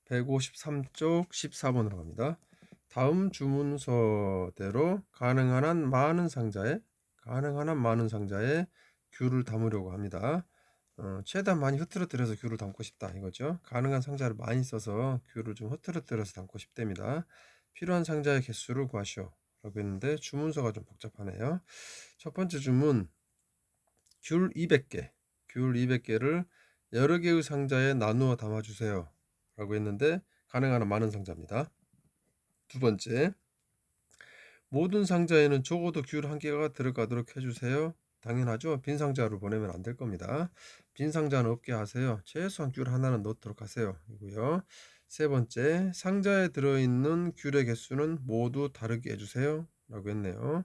153쪽 14번으로 갑니다. 다음 주문서대로 가능한 한 많은 상자에 귤을 담으려고 합니다. 최대한 많이 흐트러뜨려서 귤을 담고 싶다 이거죠. 가능한 상자를 많이 써서 귤을 좀 흐트러뜨려서 담고 싶답니다. 필요한 상자의 개수를 구하시오 라고 했는데 주문서가 좀 복잡하네요. 첫 번째 주문, 귤 200개를 여러 개의 상자에 나누어 담아주세요 라고 했는데 가능한 한 많은 상자입니다. 두 번째, 모든 상자에는 적어도 귤 한 개가 들어가도록 해주세요. 당연하죠. 빈 상자로 보내면 안 될 겁니다. 빈 상자는 없게 하세요. 최소한 귤 하나는 넣도록 하세요 이고요. 세 번째, 상자에 들어있는 귤의 개수는 모두 다르게 해주세요 라고 했네요.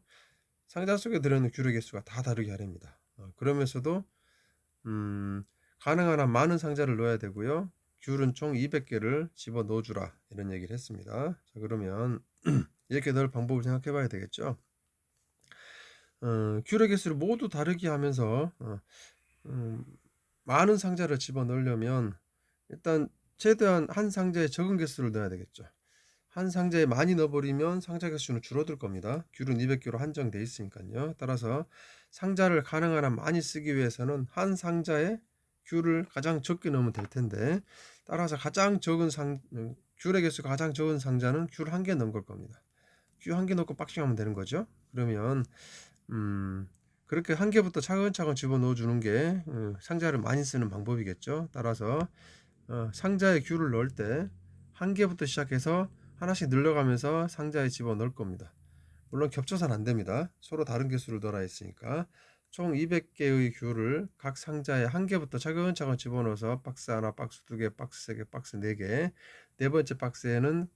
상자 속에 들어있는 귤의 개수가 다 다르게 하랍니다. 그러면서도 가능한 한 많은 상자를 넣어야 되고요. 귤은 총 200개를 집어 넣어주라 이런 얘기를 했습니다. 자, 그러면 이렇게 넣을 방법을 생각해 봐야 되겠죠. 귤의 개수를 모두 다르게 하면서 많은 상자를 집어 넣으려면 일단 최대한 한 상자에 적은 개수를 넣어야 되겠죠. 한 상자에 많이 넣어버리면 상자 개수는 줄어들 겁니다. 귤은 200개로 한정돼 있으니까요. 따라서 상자를 가능한 한 많이 쓰기 위해서는 한 상자에 귤을 가장 적게 넣으면 될 텐데, 따라서 귤의 개수가 가장 적은 상자는 귤 한 개 넣은 걸 겁니다. 귤 한 개 넣고 박싱하면 되는 거죠. 그러면 그렇게 한 개부터 차근차근 집어넣어 주는 게 상자를 많이 쓰는 방법이겠죠. 따라서 상자에 귤을 넣을 때 한 개부터 시작해서 하나씩 늘려가면서 상자에 집어 넣을 겁니다. 물론 겹쳐서는 안 됩니다. 서로 다른 개수를 넣어라 했으니까 총 200개의 귤을 각 상자에 한 개부터 차근차근 집어넣어서 박스 하나, 박스 두 개, 박스 세 개, 박스 네 개, 네 번째 박스에는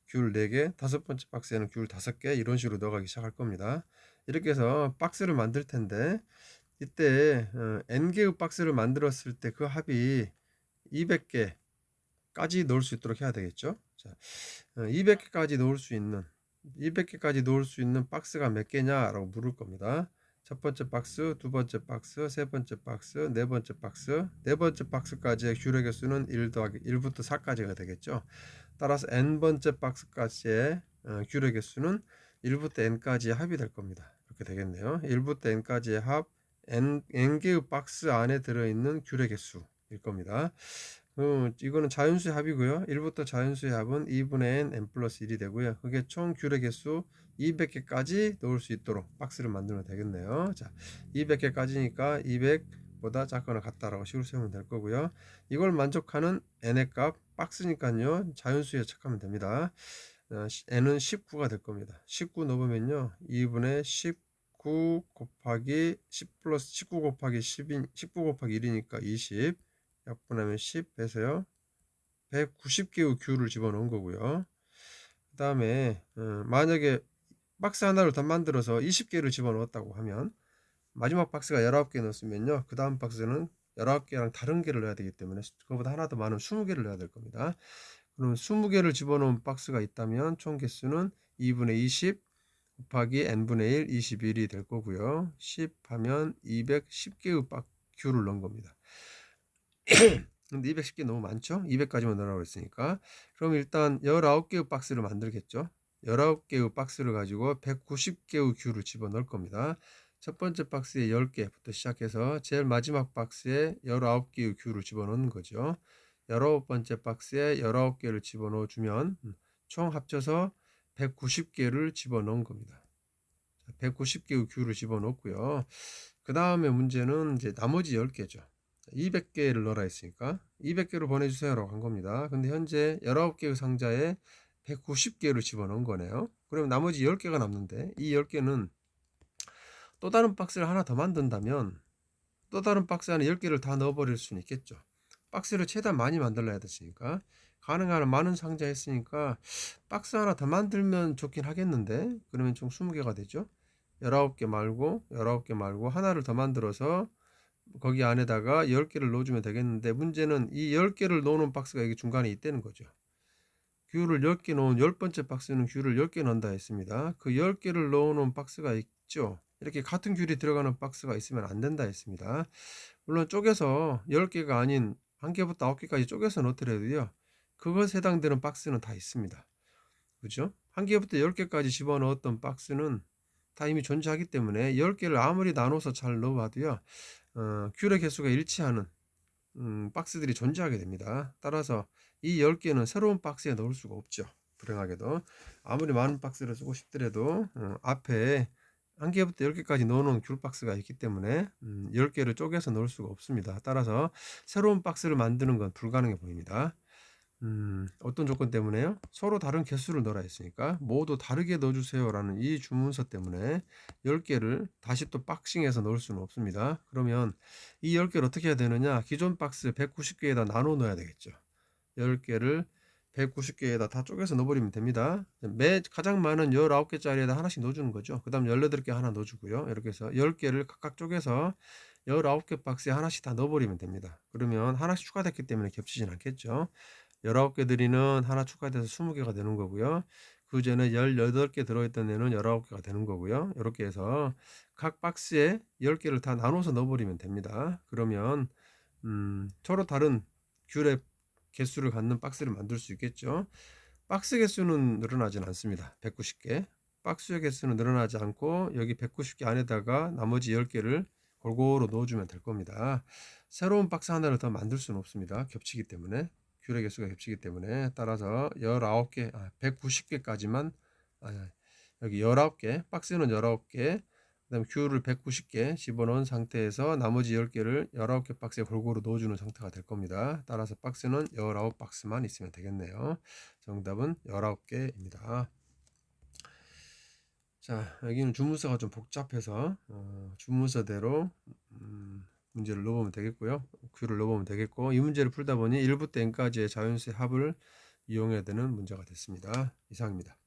귤 4개, 다섯 번째 박스에는 귤 5개 이런 식으로 넣어가기 시작할 겁니다. 이렇게 해서 박스를 만들 텐데 이때 n개의 박스를 만들었을 때 그 합이 200개까지 넣을 수 있도록 해야 되겠죠. 자, 200개까지 넣을 수 있는 박스가 몇 개냐라고 물을 겁니다. 첫 번째 박스, 두 번째 박스, 세 번째 박스, 네 번째 박스, 네 번째 박스까지의 귤의 개수는 1 더하기 1부터 4까지가 되겠죠. 따라서 n번째 박스까지의 귤의 개수는 1부터 n까지의 합이 될 겁니다. 이렇게 되겠네요. 1부터 n까지의 합, n개의 박스 안에 들어있는 귤의 개수일 겁니다. 이거는 자연수의 합이고요. 1부터 자연수의 합은 2분의 n 플러스 1이 되고요. 그게 총 귤의 개수 200개까지 넣을 수 있도록 박스를 만들면 되겠네요. 자, 200개까지니까 200보다 작거나 같다라고 식으로 세우면 될 거고요. 이걸 만족하는 n의 값, 박스니까요. 자연수에 착하면 됩니다. n은 19가 될 겁니다. 19 넣으면요. 2분의 19 곱하기 10 플러스 19 곱하기 19 곱하기 1이니까 20 약분하면 10 해서요. 190개의 귤을 집어넣은 거고요. 그 다음에 만약에 박스 하나를 더 만들어서 20개를 집어넣었다고 하면 마지막 박스가 19개 넣었으면요. 그 다음 박스는 19개랑 다른 개를 넣어야 되기 때문에 그거보다 하나 더 많은 20개를 넣어야 될 겁니다. 그럼 20개를 집어넣은 박스가 있다면 총 개수는 2분의 20 곱하기 n분의 1, 21이 될 거고요. 10 하면 210개의 귤을 넣은 겁니다. 근데 210개 너무 많죠? 200까지만 넣으라고 했으니까. 그럼 일단 19개의 박스를 만들겠죠? 19개의 박스를 가지고 190개의 귤을 집어넣을 겁니다. 첫 번째 박스에 10개부터 시작해서 제일 마지막 박스에 19개의 귤을 집어넣는 거죠. 19번째 박스에 19개를 집어넣어 주면 총 합쳐서 190개를 집어넣은 겁니다. 190개의 귤을 집어넣고요. 그 다음에 문제는 이제 나머지 10개죠. 200개를 넣어라 했으니까 200개로 보내주세요 라고 한 겁니다. 근데 현재 19개의 상자에 190개를 집어넣은 거네요. 그럼 나머지 10개가 남는데 이 10개는 또 다른 박스를 하나 더 만든다면 또 다른 박스 안에 10개를 다 넣어버릴 수는 있겠죠. 박스를 최대한 많이 만들어야 되니까 가능한 한 많은 상자 했으니까 박스 하나 더 만들면 좋긴 하겠는데 그러면 총 20개가 되죠. 19개 말고 하나를 더 만들어서 거기 안에다가 10개를 넣어주면 되겠는데 문제는 이 10개를 넣는 박스가 여기 중간에 있다는 거죠. 귤을 10개 넣은 10번째 박스는 귤을 10개 넣는다 했습니다. 그 10개를 넣어놓은 박스가 있죠. 이렇게 같은 귤이 들어가는 박스가 있으면 안 된다 했습니다. 물론 쪼개서 10개가 아닌 1개부터 9개까지 쪼개서 넣더라도요. 그것에 해당되는 박스는 다 있습니다. 그죠? 1개부터 10개까지 집어넣었던 박스는 다 이미 존재하기 때문에 10개를 아무리 나눠서 잘 넣어봐도요, 큐의 개수가 일치하는 박스들이 존재하게 됩니다. 따라서 이 10개는 새로운 박스에 넣을 수가 없죠. 불행하게도 아무리 많은 박스를 쓰고 싶더라도 앞에 1개부터 10개까지 넣어놓은 귤 박스가 있기 때문에 10개를 쪼개서 넣을 수가 없습니다. 따라서 새로운 박스를 만드는 건 불가능해 보입니다. 어떤 조건 때문에요? 서로 다른 개수를 넣으라 했으니까 모두 다르게 넣어주세요 라는 이 주문서 때문에 10개를 다시 또 박싱해서 넣을 수는 없습니다. 그러면 이 10개를 어떻게 해야 되느냐? 기존 박스 190개에다 나눠 넣어야 되겠죠. 10개를 190개에다 다 쪼개서 넣어버리면 됩니다. 가장 많은 19개짜리에다 하나씩 넣어주는 거죠. 그 다음 18개 하나 넣어주고요. 이렇게 해서 10개를 각각 쪼개서 19개 박스에 하나씩 다 넣어버리면 됩니다. 그러면 하나씩 추가됐기 때문에 겹치진 않겠죠. 19개들이는 하나 추가돼서 20개가 되는 거고요. 그 전에 18개 들어있던 애는 19개가 되는 거고요. 이렇게 해서 각 박스에 10개를 다 나눠서 넣어버리면 됩니다. 그러면 서로 다른 귤의 개수를 갖는 박스를 만들 수 있겠죠. 박스 개수는 늘어나진 않습니다. 190개. 박스의 개수는 늘어나지 않고 여기 190개 안에다가 나머지 10개를 골고루 넣어주면 될 겁니다. 새로운 박스 하나를 더 만들 수는 없습니다. 겹치기 때문에. 귤의 개수가 겹치기 때문에. 따라서 19개, 190개까지만, 여기 19개, 박스는 19개, 그 다음에 귤을 190개 집어넣은 상태에서 나머지 10개를 19개 박스에 골고루 넣어주는 상태가 될 겁니다. 따라서 박스는 19박스만 있으면 되겠네요. 정답은 19개입니다. 자, 여기는 주문서가 좀 복잡해서 주문서대로 문제를 넣어보면 되겠고요. 귤을 넣어보면 되겠고, 이 문제를 풀다 보니 1부터 n까지의 자연수의 합을 이용해야 되는 문제가 됐습니다. 이상입니다.